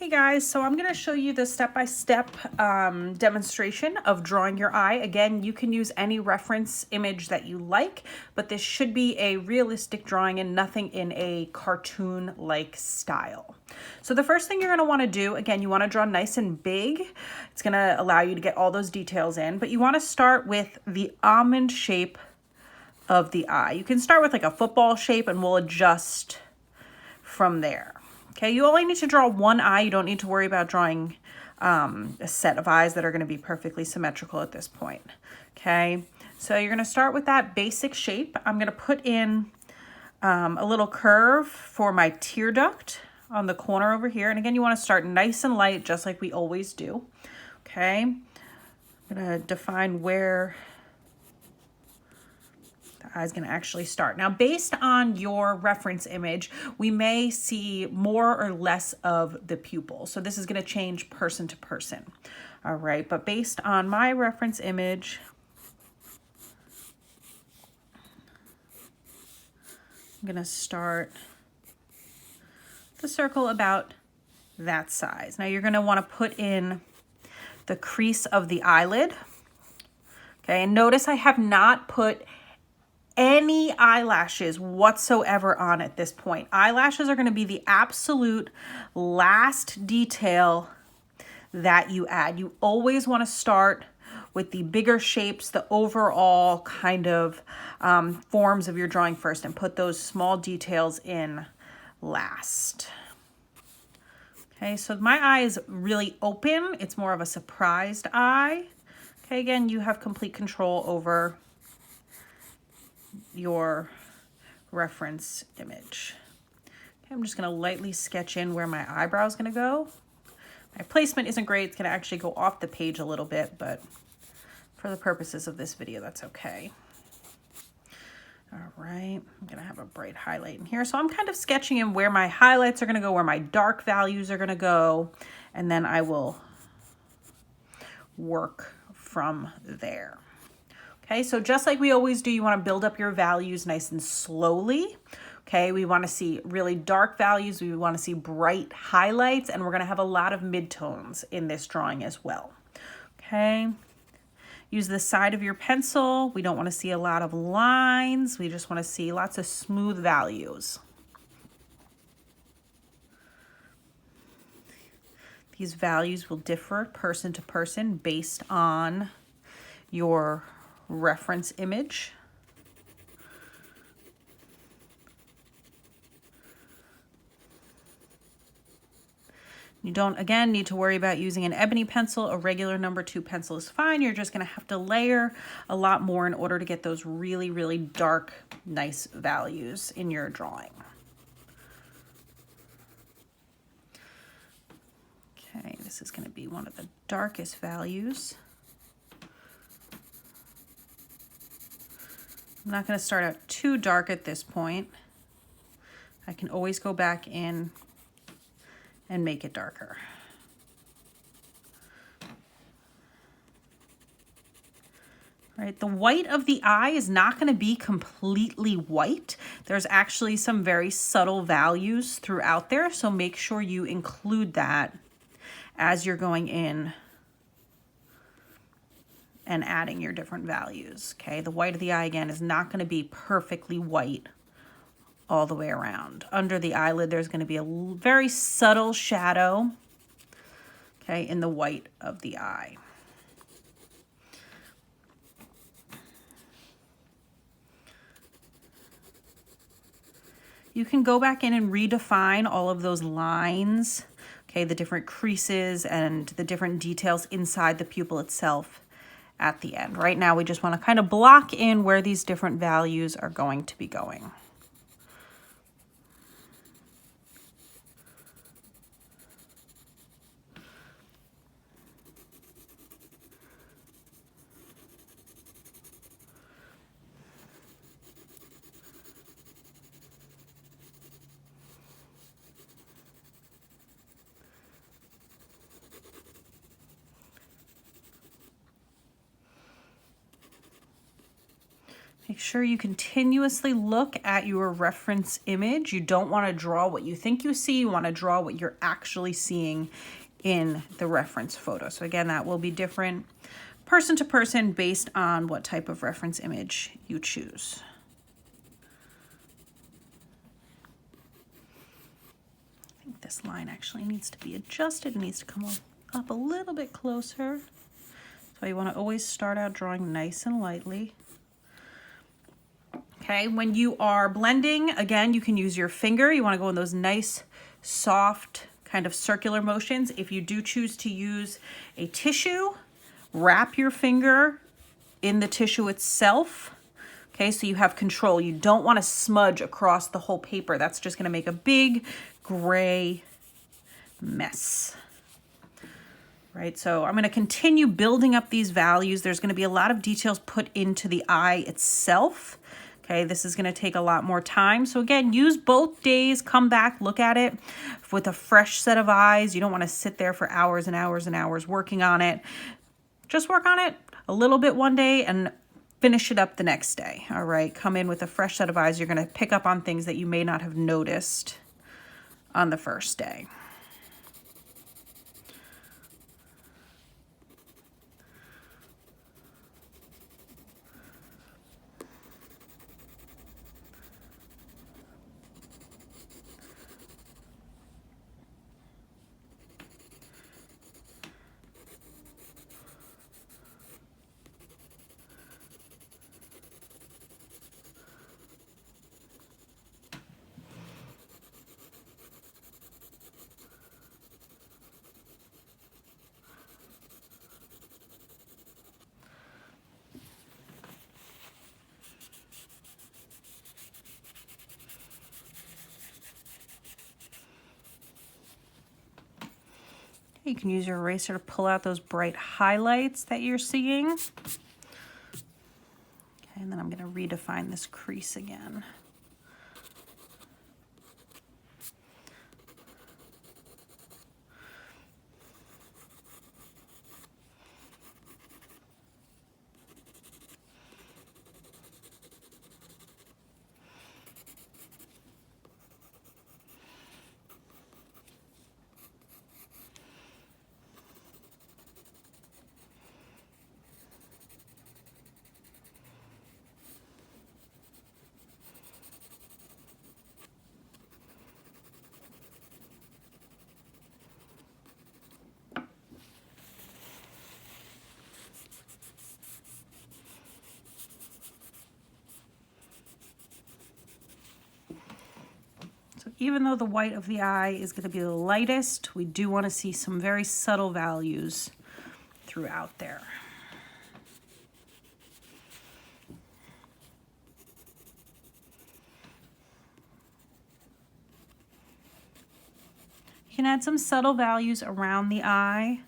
Hey guys, so I'm going to show you the step-by-step demonstration of drawing your eye. Again, you can use any reference image that you like, but this should be a realistic drawing and nothing in a cartoon-like style. So the first thing you're going to want to do, again, you want to draw nice and big. It's going to allow you to get all those details in, but you want to start with the almond shape of the eye. You can start with like a football shape and we'll adjust from there. Okay, you only need to draw one eye. You don't need to worry about drawing a set of eyes that are going to be perfectly symmetrical at this point. Okay, so you're going to start with that basic shape. I'm going to put in a little curve for my tear duct on the corner over here. And again, you want to start nice and light, just like we always do. Okay, I'm going to define where the eye is going to actually start. Now, based on your reference image, we may see more or less of the pupil. So this is going to change person to person. All right, but based on my reference image, I'm going to start the circle about that size. Now you're going to want to put in the crease of the eyelid. Okay, and notice I have not put any eyelashes whatsoever on at this point. Eyelashes are going to be the absolute last detail that you add. You always want to start with the bigger shapes, the overall kind of forms of your drawing first, and put those small details in last. Okay, so my eye is really open. It's more of a surprised eye. Okay, again, you have complete control over your reference image. Okay, I'm just going to lightly sketch in where my eyebrow is going to go. My placement isn't great. It's going to actually go off the page a little bit, but for the purposes of this video, that's okay. All right, I'm going to have a bright highlight in here. So I'm kind of sketching in where my highlights are going to go, where my dark values are going to go, and then I will work from there. Okay, so just like we always do, you want to build up your values nice and slowly. Okay, we want to see really dark values. We want to see bright highlights, and we're going to have a lot of midtones in this drawing as well. Okay, use the side of your pencil. We don't want to see a lot of lines. We just want to see lots of smooth values. These values will differ person to person based on your reference image. You don't, again, need to worry about using an ebony pencil. A regular number 2 pencil is fine. You're just going to have to layer a lot more in order to get those really, really dark, nice values in your drawing. Okay, this is going to be one of the darkest values. I'm not going to start out too dark at this point. I can always go back in and make it darker. All right, the white of the eye is not going to be completely white. There's actually some very subtle values throughout there, so make sure you include that as you're going in and adding your different values. Okay, the white of the eye, again, is not going to be perfectly white all the way around. Under the eyelid, there's going to be a very subtle shadow, okay, in the white of the eye. You can go back in and redefine all of those lines, okay, the different creases and the different details inside the pupil itself at the end. Right now, we just want to kind of block in where these different values are going to be going. Make sure you continuously look at your reference image. You don't want to draw what you think you see. You want to draw what you're actually seeing in the reference photo. So again, that will be different person to person based on what type of reference image you choose. I think this line actually needs to be adjusted. It needs to come up a little bit closer. So you want to always start out drawing nice and lightly. Okay, when you are blending, again, you can use your finger. You want to go in those nice, soft, kind of circular motions. If you do choose to use a tissue, wrap your finger in the tissue itself. Okay, so you have control. You don't want to smudge across the whole paper. That's just going to make a big gray mess. Right, so I'm going to continue building up these values. There's going to be a lot of details put into the eye itself. Okay, this is going to take a lot more time. So again, use both days, come back, look at it with a fresh set of eyes. You don't want to sit there for hours and hours and hours working on it. Just work on it a little bit one day and finish it up the next day. All right, come in with a fresh set of eyes. You're going to pick up on things that you may not have noticed on the first day. You can use your eraser to pull out those bright highlights that you're seeing. Okay, and then I'm going to redefine this crease again. Even though the white of the eye is going to be the lightest, we do want to see some very subtle values throughout there. You can add some subtle values around the eye.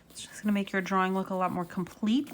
It's just going to make your drawing look a lot more complete.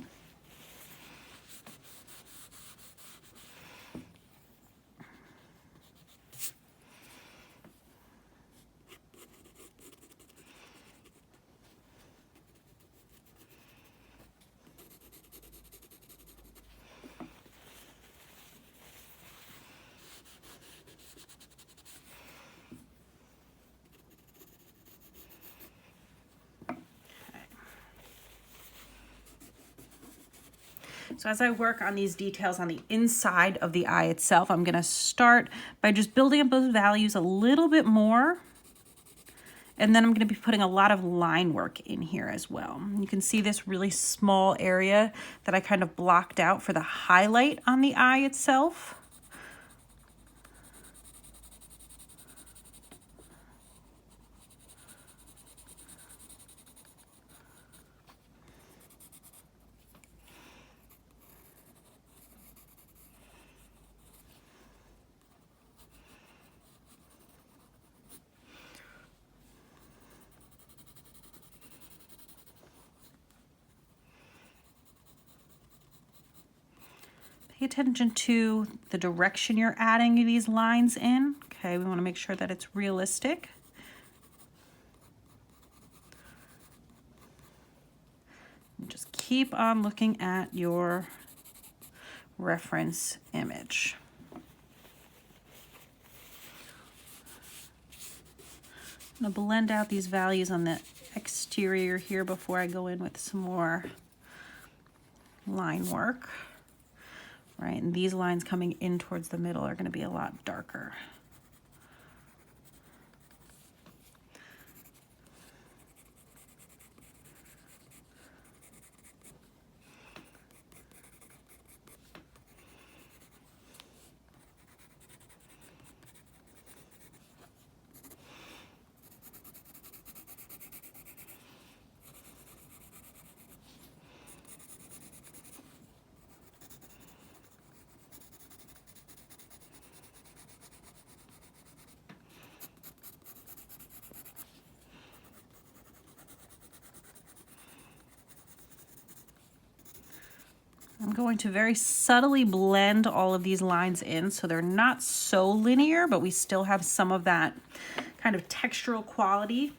So as I work on these details on the inside of the eye itself, I'm going to start by just building up those values a little bit more. And then I'm going to be putting a lot of line work in here as well. You can see this really small area that I kind of blocked out for the highlight on the eye itself. Pay attention to the direction you're adding these lines in. Okay, we want to make sure that it's realistic. And just keep on looking at your reference image. I'm going to blend out these values on the exterior here before I go in with some more line work. Right, and these lines coming in towards the middle are going to be a lot darker. I'm going to very subtly blend all of these lines in so they're not so linear, but we still have some of that kind of textural quality.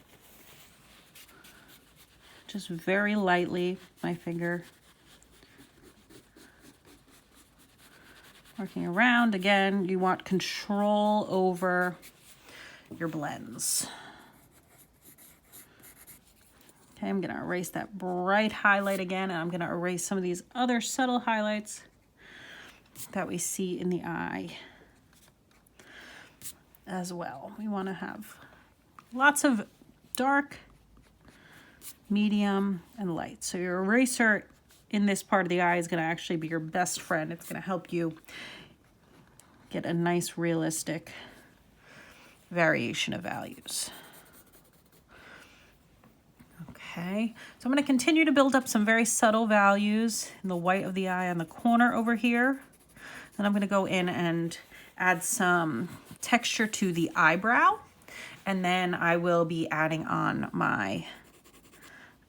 Just very lightly, my finger. Working around. Again, you want control over your blends. Okay, I'm going to erase that bright highlight again, and I'm going to erase some of these other subtle highlights that we see in the eye as well. We want to have lots of dark, medium, and light. So your eraser in this part of the eye is going to actually be your best friend. It's going to help you get a nice, realistic variation of values. Okay, so I'm going to continue to build up some very subtle values in the white of the eye on the corner over here. Then I'm going to go in and add some texture to the eyebrow. And then I will be adding on my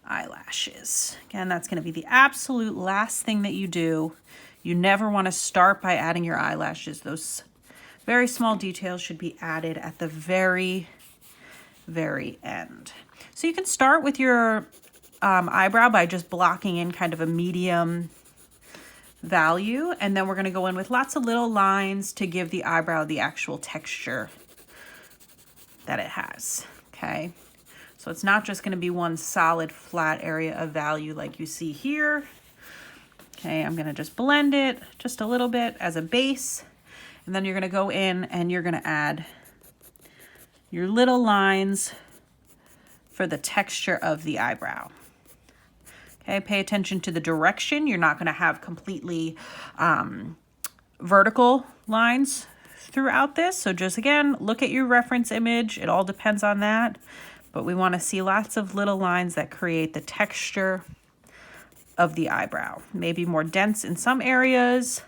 eyelashes. Again, that's going to be the absolute last thing that you do. You never want to start by adding your eyelashes. Those very small details should be added at the very, very end. So you can start with your eyebrow by just blocking in kind of a medium value, and then we're going to go in with lots of little lines to give the eyebrow the actual texture that it has. Okay, so it's not just going to be one solid flat area of value like you see here. Okay, I'm going to just blend it just a little bit as a base, and then you're going to go in and you're going to add your little lines for the texture of the eyebrow. Okay, pay attention to the direction. You're not going to have completely vertical lines throughout this. So just again, look at your reference image. It all depends on that. But we want to see lots of little lines that create the texture of the eyebrow. Maybe more dense in some areas.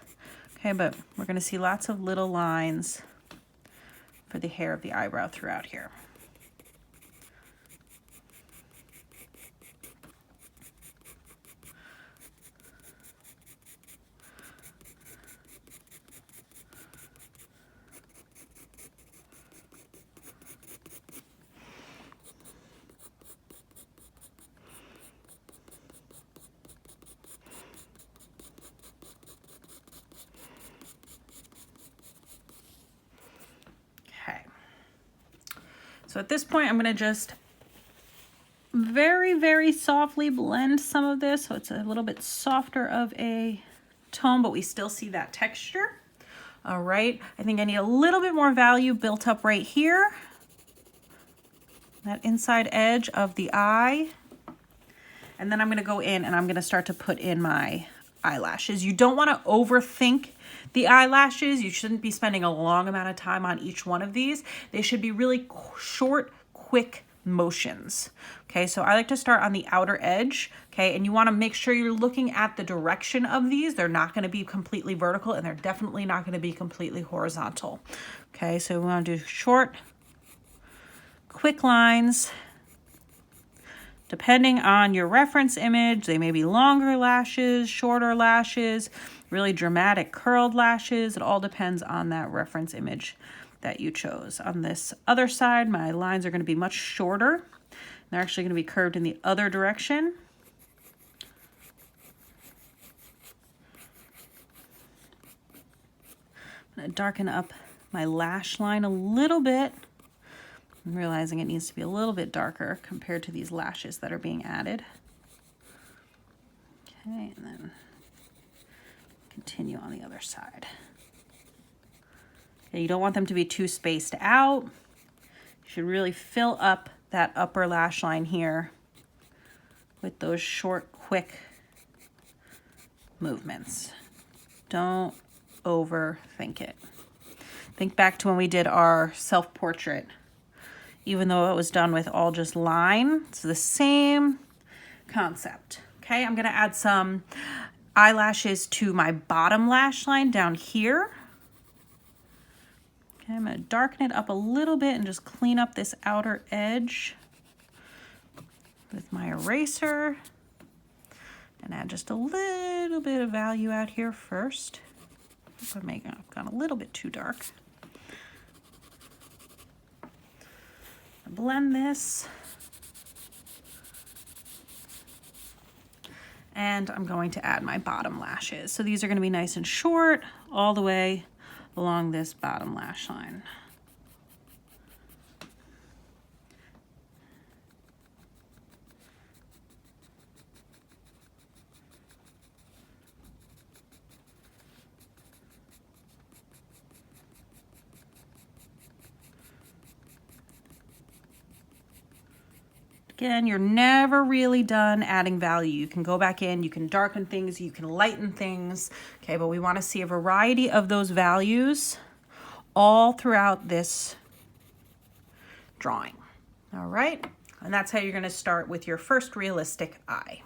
Okay, but we're going to see lots of little lines for the hair of the eyebrow throughout here. So at this point, I'm going to just very, very softly blend some of this. So it's a little bit softer of a tone, but we still see that texture. All right. I think I need a little bit more value built up right here. That inside edge of the eye. And then I'm going to go in and I'm going to start to put in my eyelashes. You don't want to overthink the eyelashes. You shouldn't be spending a long amount of time on each one of these. They should be really short, quick motions. Okay, so I like to start on the outer edge. Okay, and you want to make sure you're looking at the direction of these. They're not going to be completely vertical, and they're definitely not going to be completely horizontal. Okay, so we want to do short, quick lines. Depending on your reference image, they may be longer lashes, shorter lashes, really dramatic curled lashes. It all depends on that reference image that you chose. On this other side, my lines are going to be much shorter. They're actually going to be curved in the other direction. I'm gonna darken up my lash line a little bit. I'm realizing it needs to be a little bit darker compared to these lashes that are being added. Okay, and then continue on the other side. Okay, you don't want them to be too spaced out. You should really fill up that upper lash line here with those short, quick movements. Don't overthink it. Think back to when we did our self-portrait. Even though it was done with all just line, it's the same concept. Okay, I'm gonna add some eyelashes to my bottom lash line down here. Okay, I'm gonna darken it up a little bit and just clean up this outer edge with my eraser and add just a little bit of value out here first. I've gone a little bit too dark. Blend this. And I'm going to add my bottom lashes. So these are going to be nice and short all the way along this bottom lash line. Again, you're never really done adding value. You can go back in, you can darken things, you can lighten things, okay, but we want to see a variety of those values all throughout this drawing. All right, and that's how you're going to start with your first realistic eye.